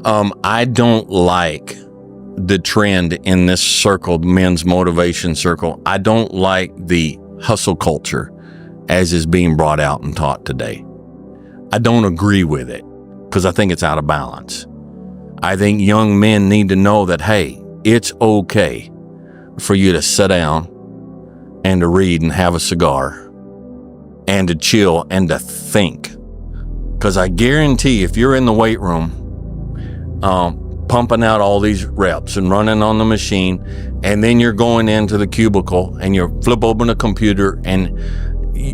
I don't like the trend in this circle, men's motivation circle. I don't like the hustle culture as is being brought out and taught today. I don't agree with it because I think it's out of balance. I think young men need to know that, hey, it's okay for you to sit down and to read and have a cigar and to chill and to think. Because I guarantee if you're in the weight room, pumping out all these reps and running on the machine, and then you're going into the cubicle and you flip open a computer and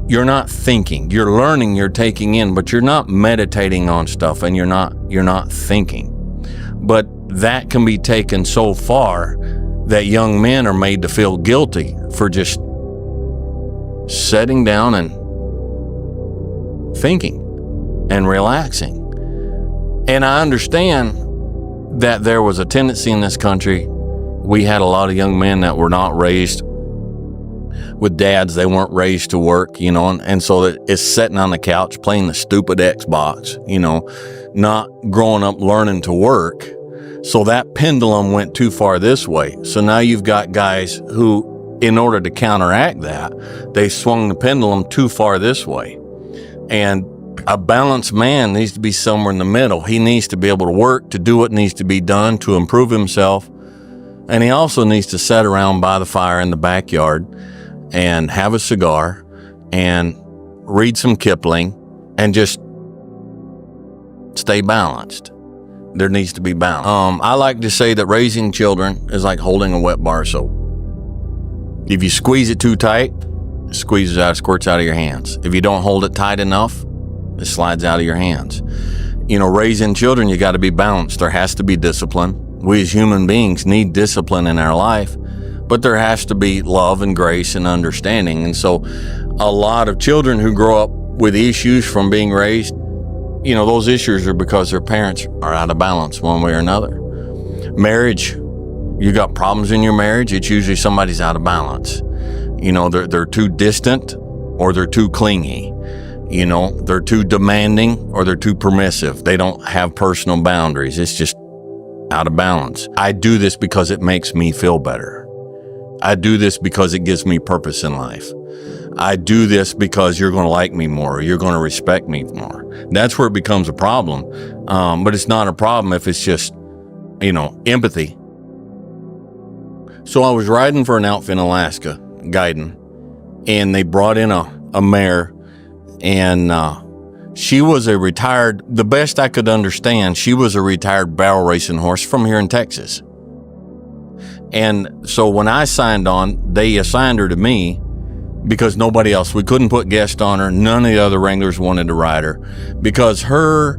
you're not thinking, you're learning, you're taking in, but you're not meditating on stuff and you're not thinking. But that can be taken so far that young men are made to feel guilty for just sitting down and thinking and relaxing. And I understand that there was a tendency in this country. We had a lot of young men that were not raised with dads. They weren't raised to work, and so it's sitting on the couch playing the stupid Xbox, not growing up learning to work. So that pendulum went too far this way. So now you've got guys who, in order to counteract that, they swung the pendulum too far this way. And a balanced man needs to be somewhere in the middle. He needs to be able to work, to do what needs to be done, to improve himself. And he also needs to sit around by the fire in the backyard and have a cigar and read some Kipling and just stay balanced. There needs to be balance. I like to say that raising children is like holding a wet bar soap. If you squeeze it too tight, it squirts out of your hands. If you don't hold it tight enough, it slides out of your hands. Raising children, you got to be balanced. There has to be discipline. We as human beings need discipline in our life, but there has to be love and grace and understanding. And so a lot of children who grow up with issues from being raised, those issues are because their parents are out of balance one way or another. Marriage, you got problems in your marriage, it's usually somebody's out of balance. They're too distant or they're too clingy. They're too demanding or they're too permissive. They don't have personal boundaries. It's just out of balance. I do this because it makes me feel better. I do this because it gives me purpose in life. I do this because you're going to like me more, or you're going to respect me more. That's where it becomes a problem. But it's not a problem if it's just, empathy. So I was riding for an outfit in Alaska, guiding, and they brought in a mare, and she was a retired, the best I could understand, she was a retired barrel racing horse from here in Texas. And so when I signed on, they assigned her to me because nobody else, we couldn't put guests on her. None of the other wranglers wanted to ride her because her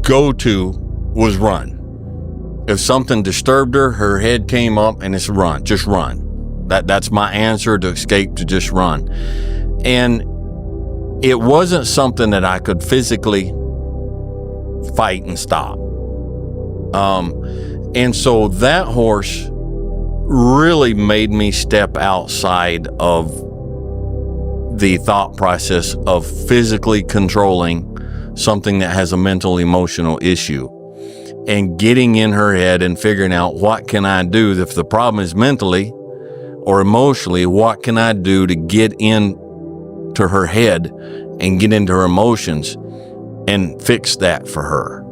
go-to was run. If something disturbed her, her head came up and it's run, just run. That's my answer to escape, to just run. And it wasn't something that I could physically fight and stop. And so that horse really made me step outside of the thought process of physically controlling something that has a mental emotional issue and getting in her head and figuring out what can I do if the problem is mentally or emotionally, what can I do to get into her head and get into her emotions and fix that for her.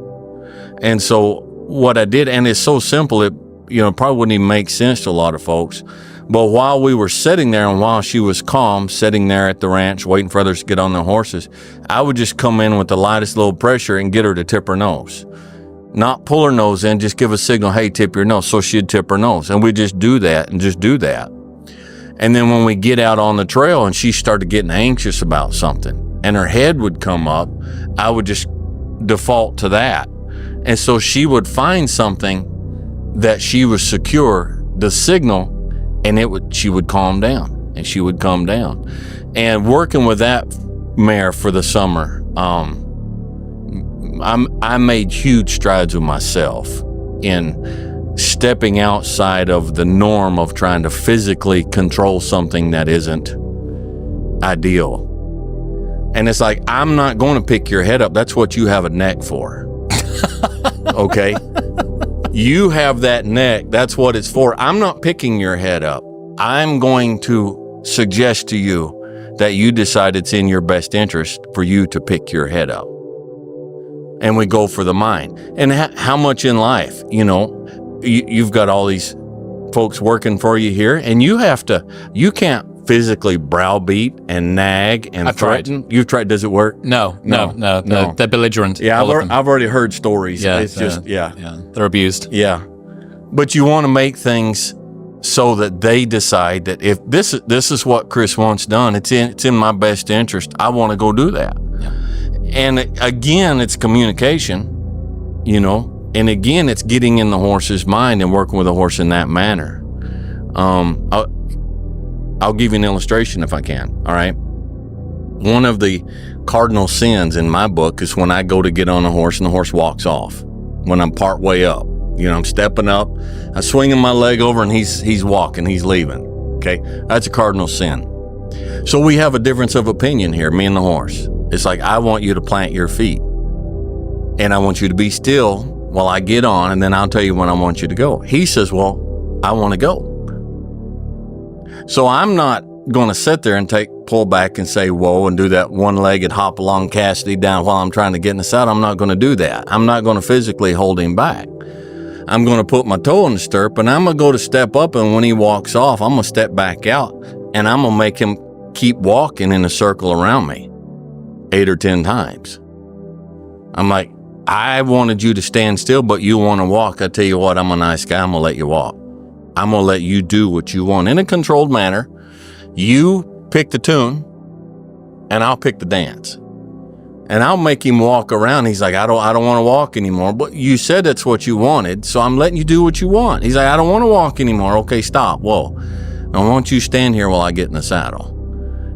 And so what I did, and it's so simple, it probably wouldn't even make sense to a lot of folks. But while we were sitting there and while she was calm, sitting there at the ranch, waiting for others to get on their horses, I would just come in with the lightest little pressure and get her to tip her nose. Not pull her nose in, just give a signal, hey, tip your nose. So she'd tip her nose. And we'd just do that and just do that. And then when we get out on the trail and she started getting anxious about something and her head would come up, I would just default to that. And so she would find something that she was secure, the signal, and she would calm down, and she would calm down. And working with that mare for the summer, I made huge strides with myself in stepping outside of the norm of trying to physically control something that isn't ideal. And it's like, I'm not going to pick your head up. That's what you have a neck for. Okay? You have that neck. That's what it's for. I'm not picking your head up. I'm going to suggest to you that you decide it's in your best interest for you to pick your head up. And we go for the mind. And how much in life, you've got all these folks working for you here, and you can't physically browbeat and nag and threaten. Tried. You've tried. Does it work? No. They're belligerent. Yeah, I've already heard stories. Yeah, it's just, they're abused. Yeah. But you want to make things so that they decide that if this is what Chris wants done, it's in my best interest. I want to go do that. Yeah. And again, it's communication, and again, it's getting in the horse's mind and working with the horse in that manner. I'll give you an illustration if I can. All right. One of the cardinal sins in my book is when I go to get on a horse and the horse walks off. When I'm part way up, I'm stepping up, I'm swinging my leg over, and he's walking, he's leaving. Okay. That's a cardinal sin. So we have a difference of opinion here, me and the horse. It's like, I want you to plant your feet, and I want you to be still while I get on, and then I'll tell you when I want you to go. He says, well, I want to go. So I'm not going to sit there and pull back and say, whoa, and do that one-legged hop along Cassidy down while I'm trying to get in the saddle. I'm not going to do that. I'm not going to physically hold him back. I'm going to put my toe in the stirrup, and I'm going to go to step up, and when he walks off, I'm going to step back out, and I'm going to make him keep walking in a circle around me 8 or 10 times. I'm like, I wanted you to stand still, but you want to walk. I tell you what, I'm a nice guy. I'm going to let you walk. I'm going to let you do what you want in a controlled manner. You pick the tune, and I'll pick the dance. And I'll make him walk around. He's like, I don't want to walk anymore. But you said that's what you wanted, so I'm letting you do what you want. He's like, I don't want to walk anymore. Okay, stop. Whoa. I want you to stand here while I get in the saddle.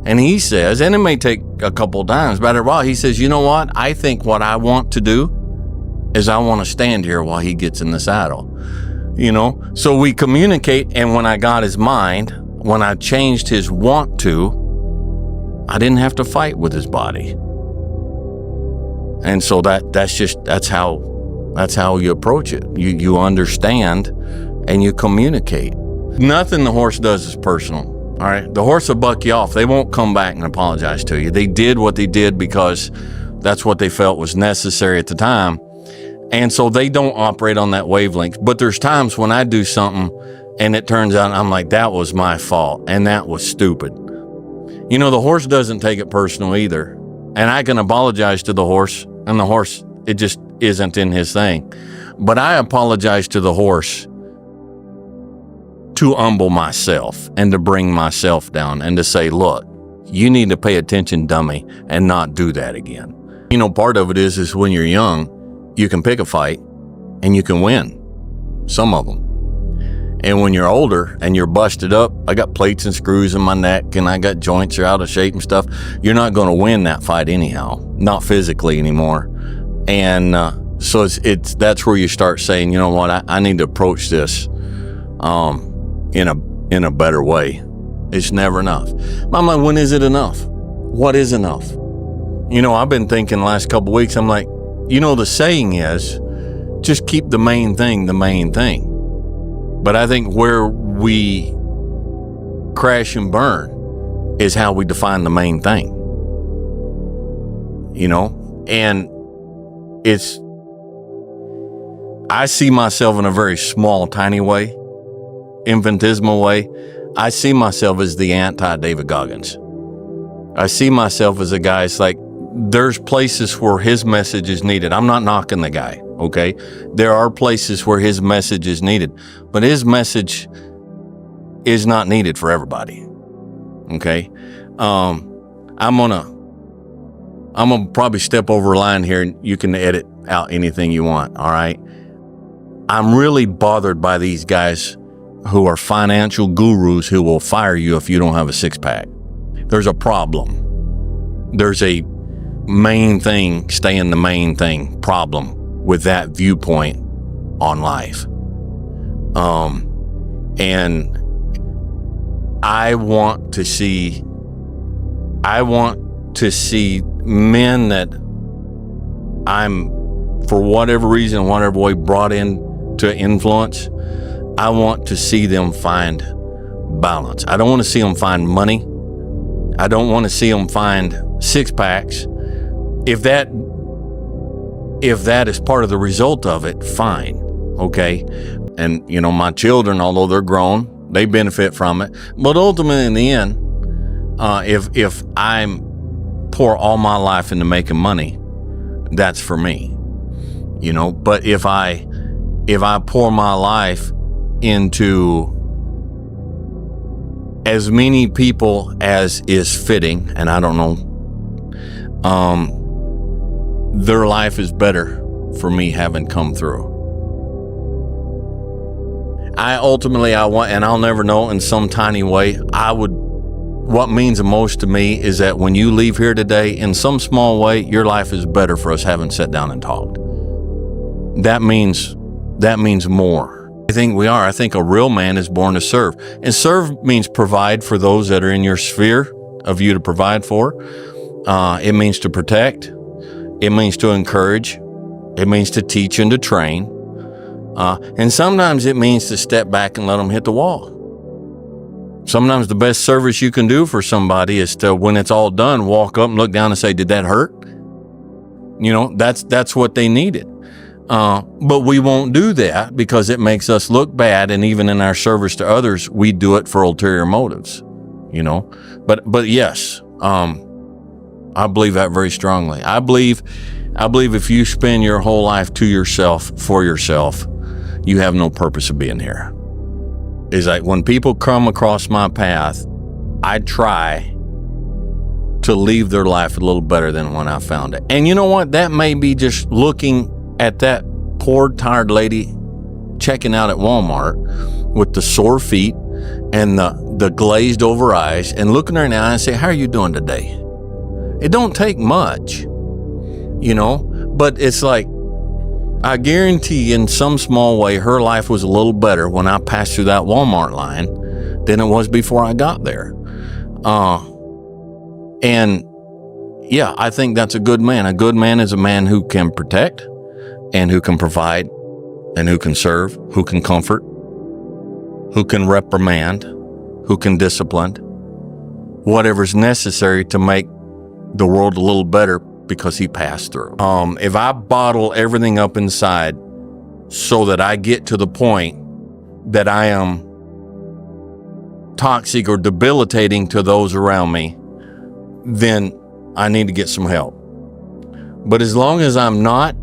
And he says, and it may take a couple times, but after a while, he says, you know what? I think what I want to do is I want to stand here while he gets in the saddle. So we communicate, and when I got his mind, when I changed his want to, I didn't have to fight with his body. And so that's how you approach it. You understand and you communicate. Nothing the horse does is personal. All right. The horse will buck you off. They won't come back and apologize to you. They did what they did because that's what they felt was necessary at the time. And so they don't operate on that wavelength. But there's times when I do something and it turns out I'm like, that was my fault and that was stupid. The horse doesn't take it personal either. And I can apologize to the horse, and the horse, it just isn't in his thing. But I apologize to the horse to humble myself and to bring myself down and to say, look, you need to pay attention, dummy, and not do that again. Part of it is when you're young, you can pick a fight and you can win. Some of them. And when you're older and you're busted up, I got plates and screws in my neck and I got joints are out of shape and stuff, you're not going to win that fight anyhow, not physically anymore. And so that's where you start saying, you know what, I need to approach this in a better way. It's never enough. I'm like, when is it enough? What is enough? I've been thinking the last couple of weeks, I'm like, the saying is, just keep the main thing the main thing. But I think where we crash and burn is how we define the main thing. And I see myself in a very small, tiny way, infinitesimal way. I see myself as the anti-David Goggins. I see myself as a guy, it's like, there's places where his message is needed. I'm not knocking the guy, okay? There are places where his message is needed, but his message is not needed for everybody, okay? I'm gonna probably step over a line here, and you can edit out anything you want, all right? I'm really bothered by these guys who are financial gurus who will fire you if you don't have a six-pack. There's a problem. There's a main thing, staying the main thing problem with that viewpoint on life. And I want to see men that I'm, for whatever reason, whatever way, brought in to influence, I want to see them find balance. I don't want to see them find money. I don't want to see them find six packs. If that is part of the result of it, fine, okay? And, my children, although they're grown, they benefit from it. But ultimately, in the end, if I'm pour all my life into making money, that's for me, But if I pour my life into as many people as is fitting, and I don't know, their life is better for me having come through. I want, and I'll never know, in some tiny way, what means the most to me is that when you leave here today, in some small way, your life is better for us having sat down and talked. That means more. I think a real man is born to serve. And serve means provide for those that are in your sphere of you to provide for. It means to protect. It means to encourage. It means to teach and to train. And sometimes it means to step back and let them hit the wall. Sometimes the best service you can do for somebody is to, when it's all done, walk up and look down and say, did that hurt? That's what they needed. But we won't do that because it makes us look bad. And even in our service to others, we do it for ulterior motives, But yes, I believe that very strongly. I believe if you spend your whole life to yourself, for yourself, you have no purpose of being here. It's like when people come across my path, I try to leave their life a little better than when I found it. And you know what? That may be just looking at that poor, tired lady checking out at Walmart with the sore feet and the glazed over eyes, and looking her in the eye and say, how are you doing today? It don't take much, but it's like, I guarantee in some small way her life was a little better when I passed through that Walmart line than it was before I got there. And yeah, I think that's a good man. A good man is a man who can protect and who can provide and who can serve, who can comfort, who can reprimand, who can discipline, whatever's necessary to make the world a little better because he passed through. If I bottle everything up inside so that I get to the point that I am toxic or debilitating to those around me, then I need to get some help. But as long as I'm not,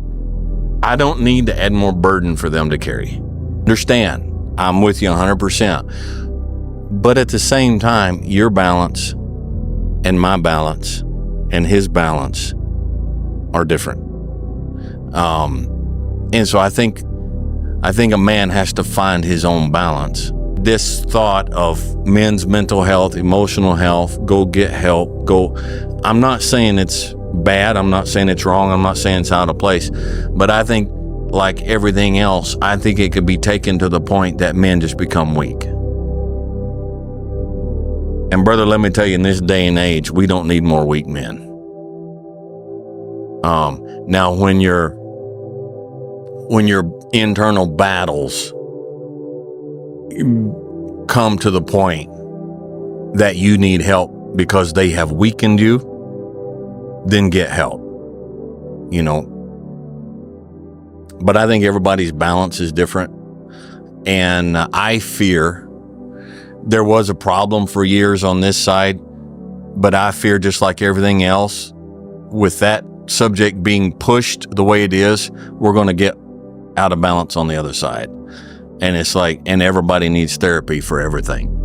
I don't need to add more burden for them to carry. Understand, I'm with you 100%. But at the same time, your balance and my balance and his balance are different. And so I think a man has to find his own balance. This thought of men's mental health, emotional health, go get help, I'm not saying it's bad. I'm not saying it's wrong. I'm not saying it's out of place. But I think, like everything else, I think it could be taken to the point that men just become weak. And brother, let me tell you, in this day and age, we don't need more weak men. Now, when your internal battles come to the point that you need help because they have weakened you, then get help, But I think everybody's balance is different. And I fear there was a problem for years on this side, but I fear, just like everything else, with that subject being pushed the way it is, we're going to get out of balance on the other side. And it's like, and everybody needs therapy for everything.